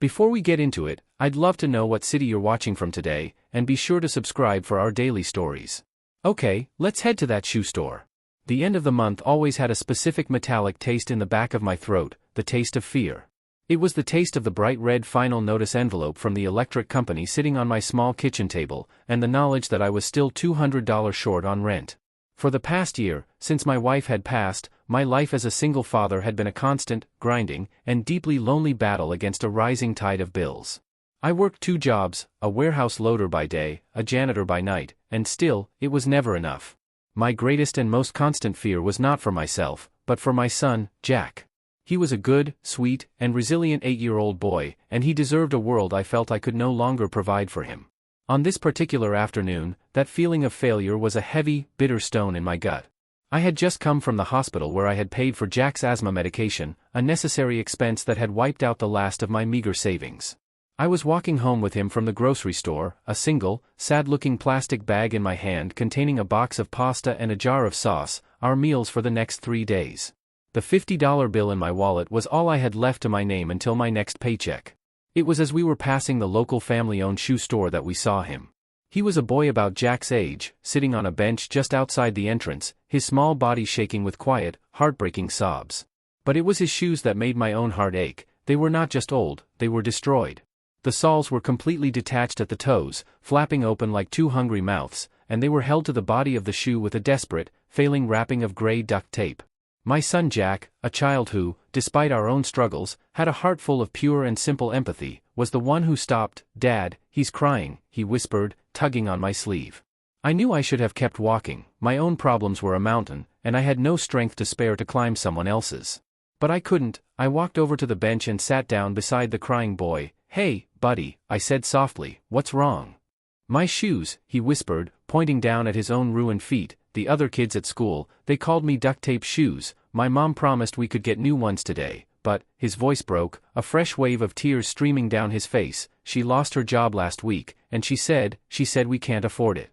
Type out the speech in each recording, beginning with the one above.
Before we get into it, I'd love to know what city you're watching from today, and be sure to subscribe for our daily stories. Okay, let's head to that shoe store. The end of the month always had a specific metallic taste in the back of my throat, the taste of fear. It was the taste of the bright red final notice envelope from the electric company sitting on my small kitchen table, and the knowledge that I was still $200 short on rent. For the past year, since my wife had passed, my life as a single father had been a constant, grinding, and deeply lonely battle against a rising tide of bills. I worked 2 jobs, a warehouse loader by day, a janitor by night, and still, it was never enough. My greatest and most constant fear was not for myself, but for my son, Jack. He was a good, sweet, and resilient 8-year-old boy, and he deserved a world I felt I could no longer provide for him. On this particular afternoon, that feeling of failure was a heavy, bitter stone in my gut. I had just come from the hospital where I had paid for Jack's asthma medication, a necessary expense that had wiped out the last of my meager savings. I was walking home with him from the grocery store, a single, sad-looking plastic bag in my hand containing a box of pasta and a jar of sauce, our meals for the next 3 days. The $50 bill in my wallet was all I had left to my name until my next paycheck. It was as we were passing the local family-owned shoe store that we saw him. He was a boy about Jack's age, sitting on a bench just outside the entrance, his small body shaking with quiet, heartbreaking sobs. But it was his shoes that made my own heart ache. They were not just old, they were destroyed. The soles were completely detached at the toes, flapping open like 2 hungry mouths, and they were held to the body of the shoe with a desperate, failing wrapping of gray duct tape. My son Jack, a child who, despite our own struggles, had a heart full of pure and simple empathy, was the one who stopped. "Dad, he's crying," he whispered, tugging on my sleeve. I knew I should have kept walking. My own problems were a mountain, and I had no strength to spare to climb someone else's. But I couldn't. I walked over to the bench and sat down beside the crying boy. "Hey, buddy," I said softly, "what's wrong?" "My shoes," he whispered, pointing down at his own ruined feet. "The other kids at school, they called me duct tape shoes. My mom promised we could get new ones today, but," his voice broke, a fresh wave of tears streaming down his face, "she lost her job last week, and she said we can't afford it."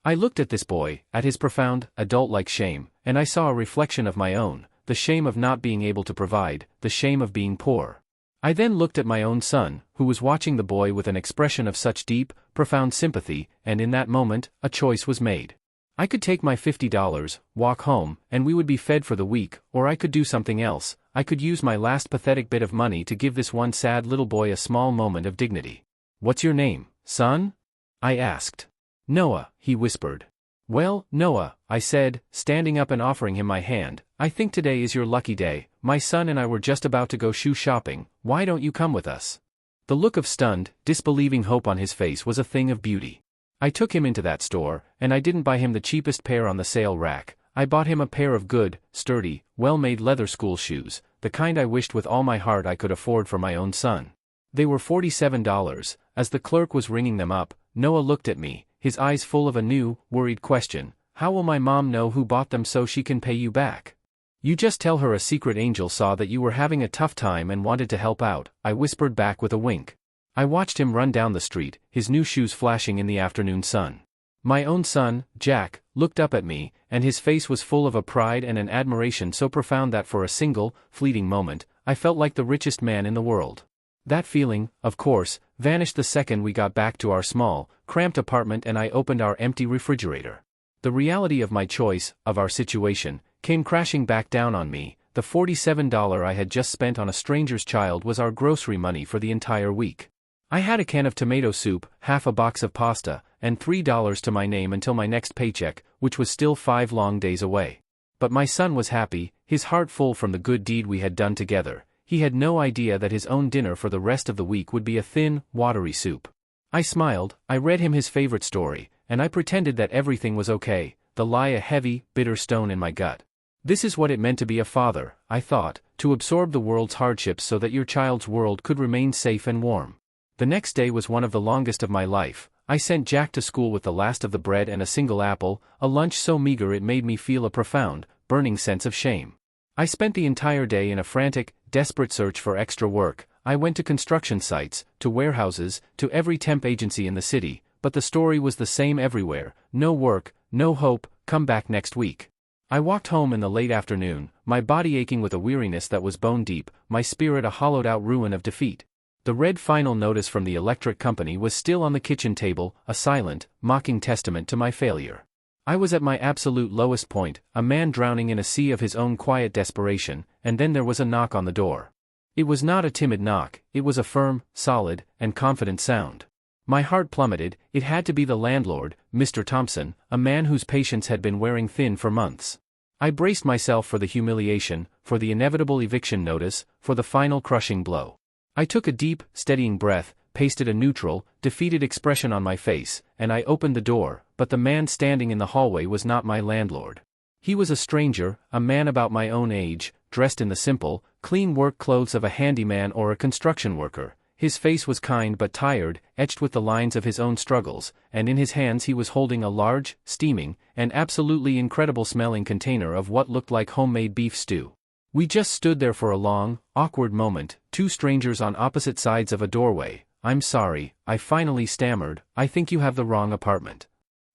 I looked at this boy, at his profound, adult-like shame, and I saw a reflection of my own, the shame of not being able to provide, the shame of being poor. I then looked at my own son, who was watching the boy with an expression of such deep, profound sympathy, and in that moment, a choice was made. I could take my $50, walk home, and we would be fed for the week, or I could do something else. I could use my last pathetic bit of money to give this one sad little boy a small moment of dignity. "What's your name, son?" I asked. "Noah," he whispered. "Well, Noah," I said, standing up and offering him my hand, "I think today is your lucky day. My son and I were just about to go shoe shopping. Why don't you come with us?" The look of stunned, disbelieving hope on his face was a thing of beauty. I took him into that store, and I didn't buy him the cheapest pair on the sale rack. I bought him a pair of good, sturdy, well-made leather school shoes, the kind I wished with all my heart I could afford for my own son. They were $47. As the clerk was ringing them up, Noah looked at me, his eyes full of a new, worried question. "How will my mom know who bought them so she can pay you back?" "You just tell her a secret angel saw that you were having a tough time and wanted to help out," I whispered back with a wink. I watched him run down the street, his new shoes flashing in the afternoon sun. My own son, Jack, looked up at me, and his face was full of a pride and an admiration so profound that for a single, fleeting moment, I felt like the richest man in the world. That feeling, of course, vanished the second we got back to our small, cramped apartment and I opened our empty refrigerator. The reality of my choice, of our situation, came crashing back down on me. The $47 I had just spent on a stranger's child was our grocery money for the entire week. I had a can of tomato soup, half a box of pasta, and $3 to my name until my next paycheck, which was still 5 long days away. But my son was happy, his heart full from the good deed we had done together. He had no idea that his own dinner for the rest of the week would be a thin, watery soup. I smiled, I read him his favorite story, and I pretended that everything was okay, the lie a heavy, bitter stone in my gut. This is what it meant to be a father, I thought, to absorb the world's hardships so that your child's world could remain safe and warm. The next day was one of the longest of my life. I sent Jack to school with the last of the bread and a single apple, a lunch so meager it made me feel a profound, burning sense of shame. I spent the entire day in a frantic, desperate search for extra work. I went to construction sites, to warehouses, to every temp agency in the city, but the story was the same everywhere: no work, no hope, come back next week. I walked home in the late afternoon, my body aching with a weariness that was bone deep, my spirit a hollowed-out ruin of defeat. The red final notice from the electric company was still on the kitchen table, a silent, mocking testament to my failure. I was at my absolute lowest point, a man drowning in a sea of his own quiet desperation, and then there was a knock on the door. It was not a timid knock, it was a firm, solid, and confident sound. My heart plummeted. It had to be the landlord, Mr. Thompson, a man whose patience had been wearing thin for months. I braced myself for the humiliation, for the inevitable eviction notice, for the final crushing blow. I took a deep, steadying breath, pasted a neutral, defeated expression on my face, and I opened the door, but the man standing in the hallway was not my landlord. He was a stranger, a man about my own age, dressed in the simple, clean work clothes of a handyman or a construction worker. His face was kind but tired, etched with the lines of his own struggles, and in his hands he was holding a large, steaming, and absolutely incredible-smelling container of what looked like homemade beef stew. We just stood there for a long, awkward moment, two strangers on opposite sides of a doorway. "I'm sorry," I finally stammered, "I think you have the wrong apartment."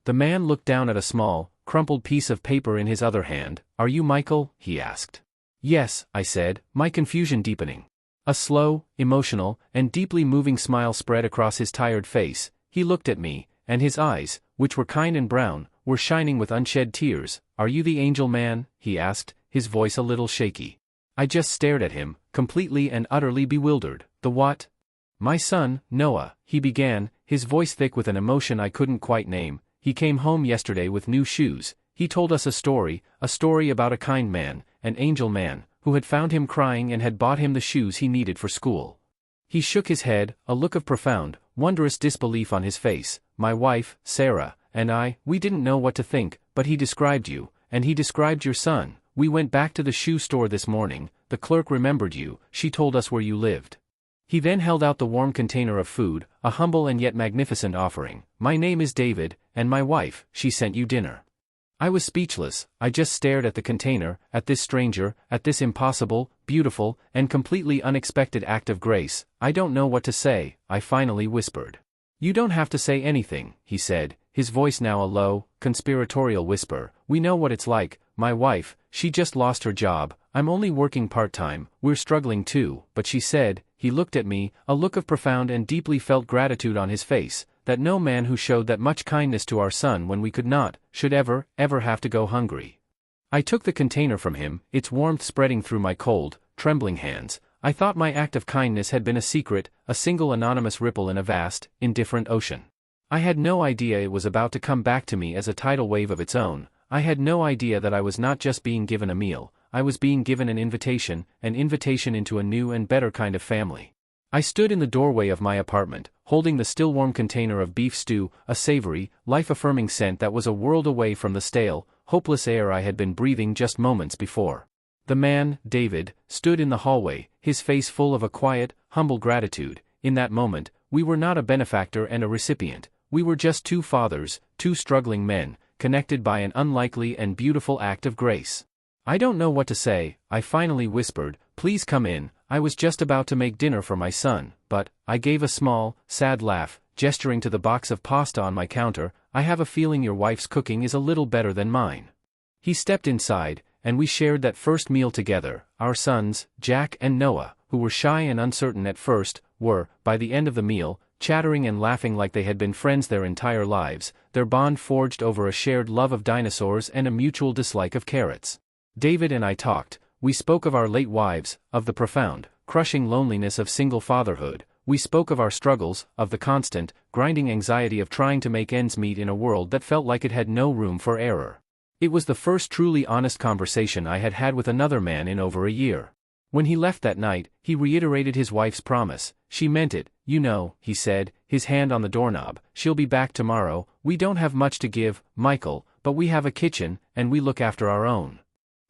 The man looked down at a small, crumpled piece of paper in his other hand. "Are you Michael?" he asked. "Yes," I said, my confusion deepening. A slow, emotional, and deeply moving smile spread across his tired face. He looked at me, and his eyes, which were kind and brown, were shining with unshed tears. "Are you the angel man?" he asked, his voice a little shaky. I just stared at him, completely and utterly bewildered. "The what?" "My son, Noah," he began, his voice thick with an emotion I couldn't quite name. "He came home yesterday with new shoes. He told us a story about a kind man, an angel man, who had found him crying and had bought him the shoes he needed for school." He shook his head, a look of profound, wondrous disbelief on his face. "My wife, Sarah, and I, we didn't know what to think, but he described you, and he described your son. We went back to the shoe store this morning, the clerk remembered you, she told us where you lived." He then held out the warm container of food, a humble and yet magnificent offering. "My name is David, and my wife, she sent you dinner." I was speechless. I just stared at the container, at this stranger, at this impossible, beautiful, and completely unexpected act of grace. "I don't know what to say," I finally whispered. "You don't have to say anything," he said, his voice now a low, conspiratorial whisper. "We know what it's like. My wife, she just lost her job. I'm only working part-time, we're struggling too, but she said," he looked at me, a look of profound and deeply felt gratitude on his face, "that no man who showed that much kindness to our son when we could not, should ever have to go hungry." I took the container from him, its warmth spreading through my cold, trembling hands. I thought my act of kindness had been a secret, a single anonymous ripple in a vast, indifferent ocean. I had no idea it was about to come back to me as a tidal wave of its own. I had no idea that I was not just being given a meal, I was being given an invitation into a new and better kind of family. I stood in the doorway of my apartment, holding the still warm container of beef stew, a savory, life-affirming scent that was a world away from the stale, hopeless air I had been breathing just moments before. The man, David, stood in the hallway, his face full of a quiet, humble gratitude. In that moment, we were not a benefactor and a recipient, we were just two fathers, two struggling men, connected by an unlikely and beautiful act of grace. "I don't know what to say," I finally whispered. "Please come in. I was just about to make dinner for my son, but," I gave a small, sad laugh, gesturing to the box of pasta on my counter, "I have a feeling your wife's cooking is a little better than mine." He stepped inside, and we shared that first meal together. Our sons, Jack and Noah, who were shy and uncertain at first, were, by the end of the meal, chattering and laughing like they had been friends their entire lives, their bond forged over a shared love of dinosaurs and a mutual dislike of carrots. David and I talked. We spoke of our late wives, of the profound, crushing loneliness of single fatherhood. We spoke of our struggles, of the constant, grinding anxiety of trying to make ends meet in a world that felt like it had no room for error. It was the first truly honest conversation I had had with another man in over a year. When he left that night, he reiterated his wife's promise. "She meant it, you know," he said, his hand on the doorknob. "She'll be back tomorrow. We don't have much to give, Michael, but we have a kitchen, and we look after our own."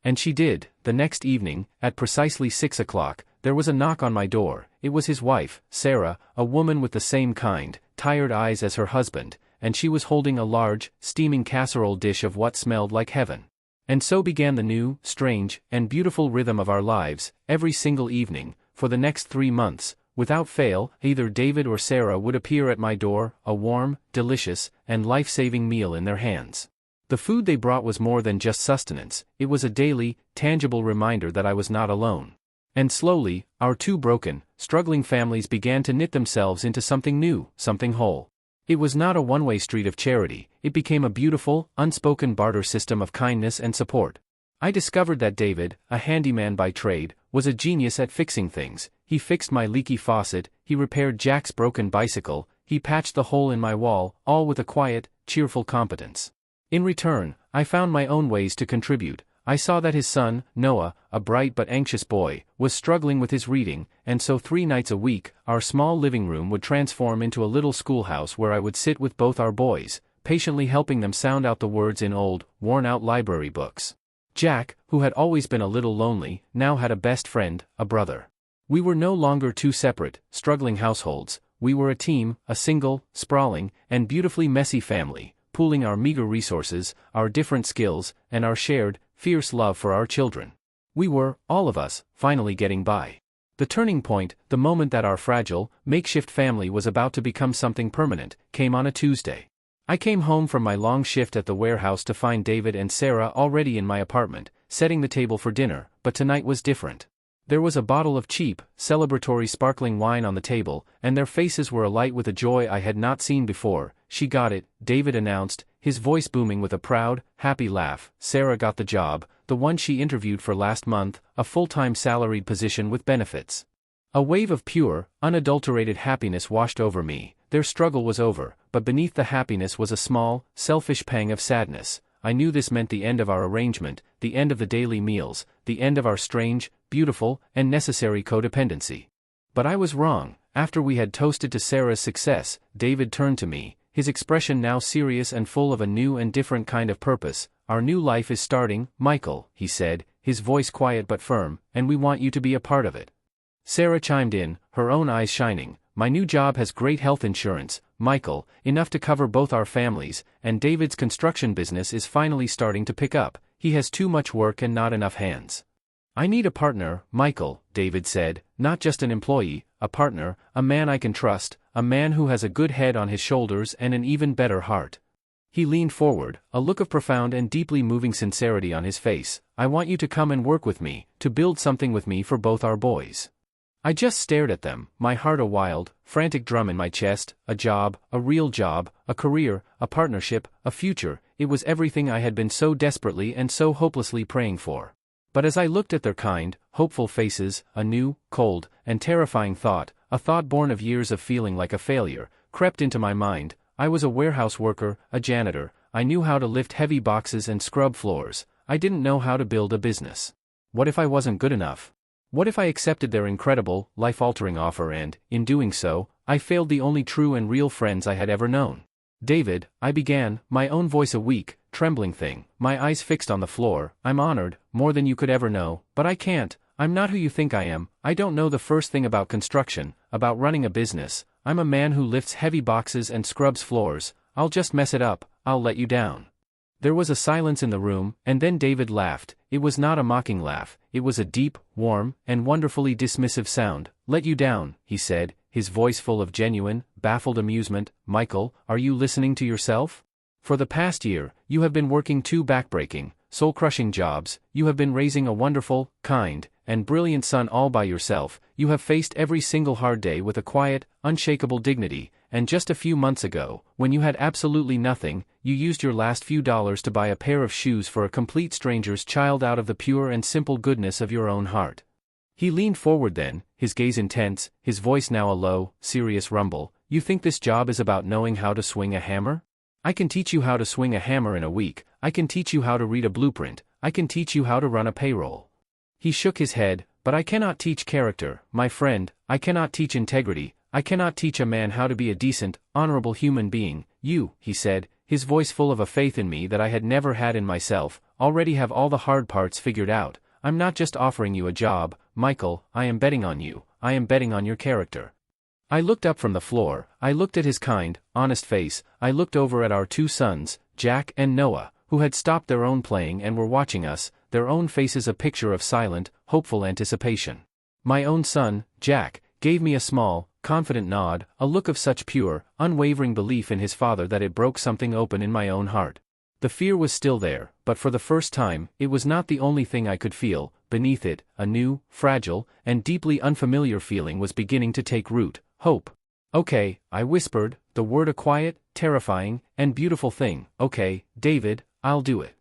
And she did. The next evening, at precisely 6 o'clock, there was a knock on my door. It was his wife, Sarah, a woman with the same kind, tired eyes as her husband, and she was holding a large, steaming casserole dish of what smelled like heaven. And so began the new, strange, and beautiful rhythm of our lives. Every single evening, for the next 3 months, without fail, either David or Sarah would appear at my door, a warm, delicious, and life-saving meal in their hands. The food they brought was more than just sustenance, it was a daily, tangible reminder that I was not alone. And slowly, our two broken, struggling families began to knit themselves into something new, something whole. It was not a one-way street of charity, it became a beautiful, unspoken barter system of kindness and support. I discovered that David, a handyman by trade, was a genius at fixing things. He fixed my leaky faucet, he repaired Jack's broken bicycle, he patched the hole in my wall, all with a quiet, cheerful competence. In return, I found my own ways to contribute. I saw that his son, Noah, a bright but anxious boy, was struggling with his reading, and so 3 nights a week, our small living room would transform into a little schoolhouse where I would sit with both our boys, patiently helping them sound out the words in old, worn-out library books. Jack, who had always been a little lonely, now had a best friend, a brother. We were no longer two separate, struggling households. We were a team, a single, sprawling, and beautifully messy family, pooling our meager resources, our different skills, and our shared, fierce love for our children. We were, all of us, finally getting by. The turning point, the moment that our fragile, makeshift family was about to become something permanent, came on a Tuesday. I came home from my long shift at the warehouse to find David and Sarah already in my apartment, setting the table for dinner, but tonight was different. There was a bottle of cheap, celebratory sparkling wine on the table, and their faces were alight with a joy I had not seen before. "She got it," David announced, his voice booming with a proud, happy laugh. "Sarah got the job, the one she interviewed for last month, a full-time salaried position with benefits." A wave of pure, unadulterated happiness washed over me. Their struggle was over, but beneath the happiness was a small, selfish pang of sadness. I knew this meant the end of our arrangement, the end of the daily meals, the end of our strange, beautiful, and necessary codependency. But I was wrong. After we had toasted to Sarah's success, David turned to me, his expression now serious and full of a new and different kind of purpose. "Our new life is starting, Michael," he said, his voice quiet but firm, "and we want you to be a part of it." Sarah chimed in, her own eyes shining. "My new job has great health insurance, Michael, enough to cover both our families, and David's construction business is finally starting to pick up. He has too much work and not enough hands." "I need a partner, Michael," David said, "not just an employee, a partner, a man I can trust, a man who has a good head on his shoulders and an even better heart." He leaned forward, a look of profound and deeply moving sincerity on his face. "I want you to come and work with me, to build something with me for both our boys." I just stared at them, my heart a wild, frantic drum in my chest. A job, a real job, a career, a partnership, a future. It was everything I had been so desperately and so hopelessly praying for. But as I looked at their kind, hopeful faces, a new, cold, and terrifying thought, a thought born of years of feeling like a failure, crept into my mind. I was a warehouse worker, a janitor. I knew how to lift heavy boxes and scrub floors. I didn't know how to build a business. What if I wasn't good enough? What if I accepted their incredible, life-altering offer and, in doing so, I failed the only true and real friends I had ever known? "David," I began, my own voice a weak, trembling thing, my eyes fixed on the floor, "I'm honored, more than you could ever know, but I can't. I'm not who you think I am. I don't know the first thing about construction, about running a business. I'm a man who lifts heavy boxes and scrubs floors. I'll just mess it up. I'll let you down." There was a silence in the room, and then David laughed. It was not a mocking laugh, it was a deep, warm, and wonderfully dismissive sound. "Let you down," he said, his voice full of genuine, baffled amusement. "Michael, are you listening to yourself? For the past year, you have been working 2 backbreaking, soul-crushing jobs. You have been raising a wonderful, kind, and brilliant son all by yourself. You have faced every single hard day with a quiet, unshakable dignity, and just a few months ago, when you had absolutely nothing, you used your last few dollars to buy a pair of shoes for a complete stranger's child out of the pure and simple goodness of your own heart." He leaned forward then, his gaze intense, his voice now a low, serious rumble. "You think this job is about knowing how to swing a hammer? I can teach you how to swing a hammer in a week. I can teach you how to read a blueprint. I can teach you how to run a payroll." He shook his head. "But I cannot teach character, my friend. I cannot teach integrity. I cannot teach a man how to be a decent, honorable human being. You," he said, his voice full of a faith in me that I had never had in myself, "already have all the hard parts figured out. I'm not just offering you a job, Michael, I am betting on you. I am betting on your character." I looked up from the floor, I looked at his kind, honest face, I looked over at our 2 sons, Jack and Noah, who had stopped their own playing and were watching us, their own faces a picture of silent, hopeful anticipation. My own son, Jack, gave me a small, confident nod, a look of such pure, unwavering belief in his father that it broke something open in my own heart. The fear was still there, but for the first time, it was not the only thing I could feel. beneath it, a new, fragile, and deeply unfamiliar feeling was beginning to take root: hope. "Okay," I whispered, the word a quiet, terrifying, and beautiful thing. "Okay, David, I'll do it."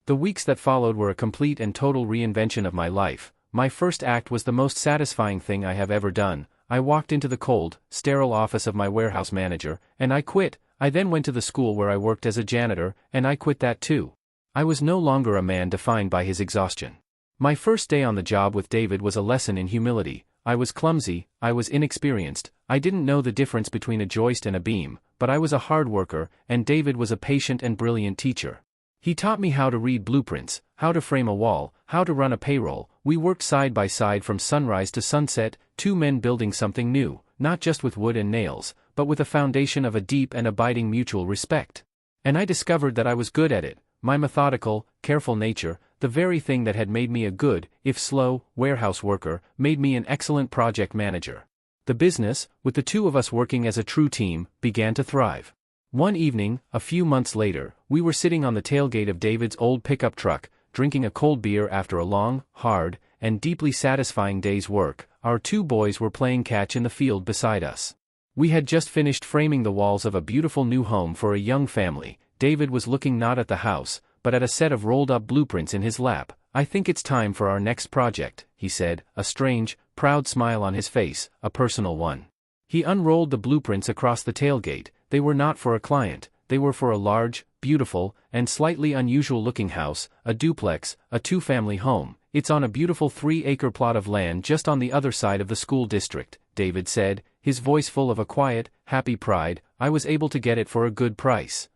The weeks that followed were a complete and total reinvention of my life. My first act was the most satisfying thing I have ever done. I walked into the cold, sterile office of my warehouse manager, and I quit. I then went to the school where I worked as a janitor, and I quit that too. I was no longer a man defined by his exhaustion. My first day on the job with David was a lesson in humility. I was clumsy, I was inexperienced, I didn't know the difference between a joist and a beam, but I was a hard worker, and David was a patient and brilliant teacher. He taught me how to read blueprints, how to frame a wall, how to run a payroll. We worked side by side from sunrise to sunset, two men building something new, not just with wood and nails, but with a foundation of a deep and abiding mutual respect. And I discovered that I was good at it. My methodical, careful nature, the very thing that had made me a good, if slow, warehouse worker, made me an excellent project manager. The business, with the two of us working as a true team, began to thrive. One evening, a few months later, we were sitting on the tailgate of David's old pickup truck, drinking a cold beer after a long, hard, and deeply satisfying day's work. Our two boys were playing catch in the field beside us. We had just finished framing the walls of a beautiful new home for a young family. David was looking not at the house, but at a set of rolled-up blueprints in his lap. "I think it's time for our next project," he said, a strange, proud smile on his face, a personal one. He unrolled the blueprints across the tailgate. They were not for a client, they were for a large, beautiful, and slightly unusual-looking house, a duplex, a two-family home. "It's on a beautiful 3-acre plot of land just on the other side of the school district," David said, his voice full of a quiet, happy pride. "I was able to get it for a good price."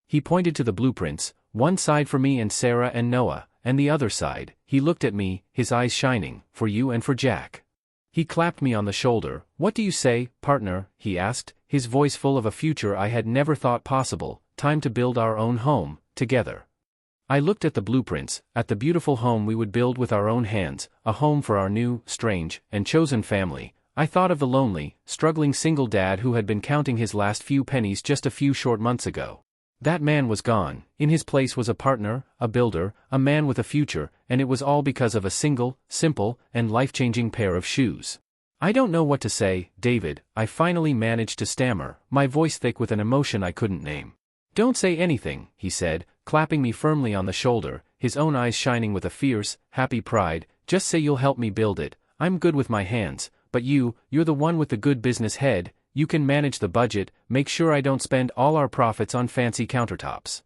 He pointed to the blueprints, one side for me and Sarah and Noah, and the other side, he looked at me, his eyes shining, "for you and for Jack." He clapped me on the shoulder. "What do you say, partner?" he asked, his voice full of a future I had never thought possible. "Time to build our own home, together." I looked at the blueprints, at the beautiful home we would build with our own hands, a home for our new, strange, and chosen family. I thought of the lonely, struggling single dad who had been counting his last few pennies just a few short months ago. That man was gone. In his place was a partner, a builder, a man with a future, and it was all because of a single, simple, and life-changing pair of shoes. "I don't know what to say, David," I finally managed to stammer, my voice thick with an emotion I couldn't name. "Don't say anything," he said, clapping me firmly on the shoulder, his own eyes shining with a fierce, happy pride. "Just say you'll help me build it. I'm good with my hands, but you're the one with the good business head. You can manage the budget, make sure I don't spend all our profits on fancy countertops."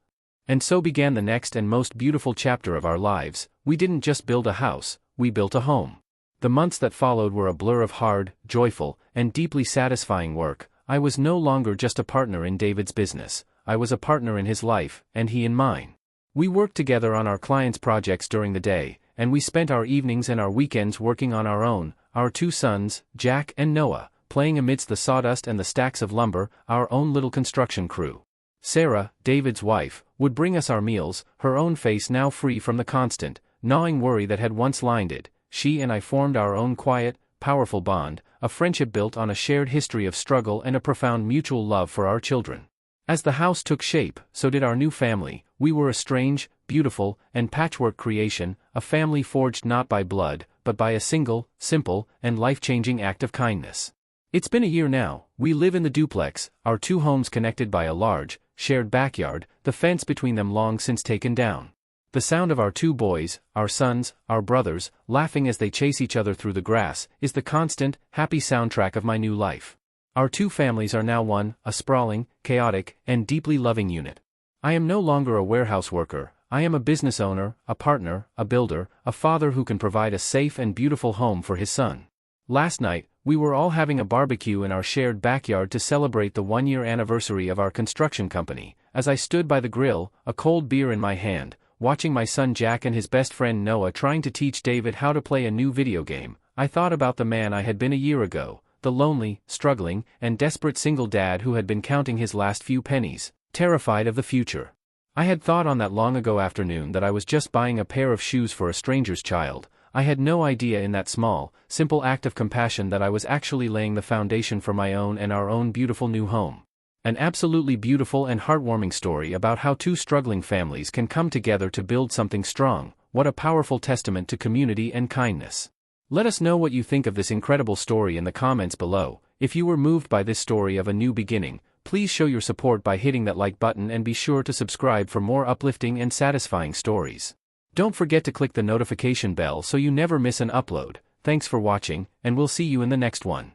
And so began the next and most beautiful chapter of our lives. We didn't just build a house, we built a home. The months that followed were a blur of hard, joyful, and deeply satisfying work. I was no longer just a partner in David's business, I was a partner in his life, and he in mine. We worked together on our clients' projects during the day, and we spent our evenings and our weekends working on our two sons, Jack and Noah, playing amidst the sawdust and the stacks of lumber, our own little construction crew. Sarah, David's wife, would bring us our meals, her own face now free from the constant, gnawing worry that had once lined it. She and I formed our own quiet, powerful bond, a friendship built on a shared history of struggle and a profound mutual love for our children. As the house took shape, so did our new family. We were a strange, beautiful, and patchwork creation, a family forged not by blood, but by a single, simple, and life-changing act of kindness. It's been a year now. We live in the duplex, our two homes connected by a large, shared backyard, the fence between them long since taken down. The sound of our two boys, our sons, our brothers, laughing as they chase each other through the grass, is the constant, happy soundtrack of my new life. Our two families are now one, a sprawling, chaotic, and deeply loving unit. I am no longer a warehouse worker, I am a business owner, a partner, a builder, a father who can provide a safe and beautiful home for his son. Last night, we were all having a barbecue in our shared backyard to celebrate the one-year anniversary of our construction company. As I stood by the grill, a cold beer in my hand, watching my son Jack and his best friend Noah trying to teach David how to play a new video game, I thought about the man I had been a year ago, the lonely, struggling, and desperate single dad who had been counting his last few pennies, terrified of the future. I had thought on that long ago afternoon that I was just buying a pair of shoes for a stranger's child. I had no idea in that small, simple act of compassion that I was actually laying the foundation for my own and our own beautiful new home. An absolutely beautiful and heartwarming story about how two struggling families can come together to build something strong, what a powerful testament to community and kindness. Let us know what you think of this incredible story in the comments below. If you were moved by this story of a new beginning, please show your support by hitting that like button and be sure to subscribe for more uplifting and satisfying stories. Don't forget to click the notification bell so you never miss an upload. Thanks for watching, and we'll see you in the next one.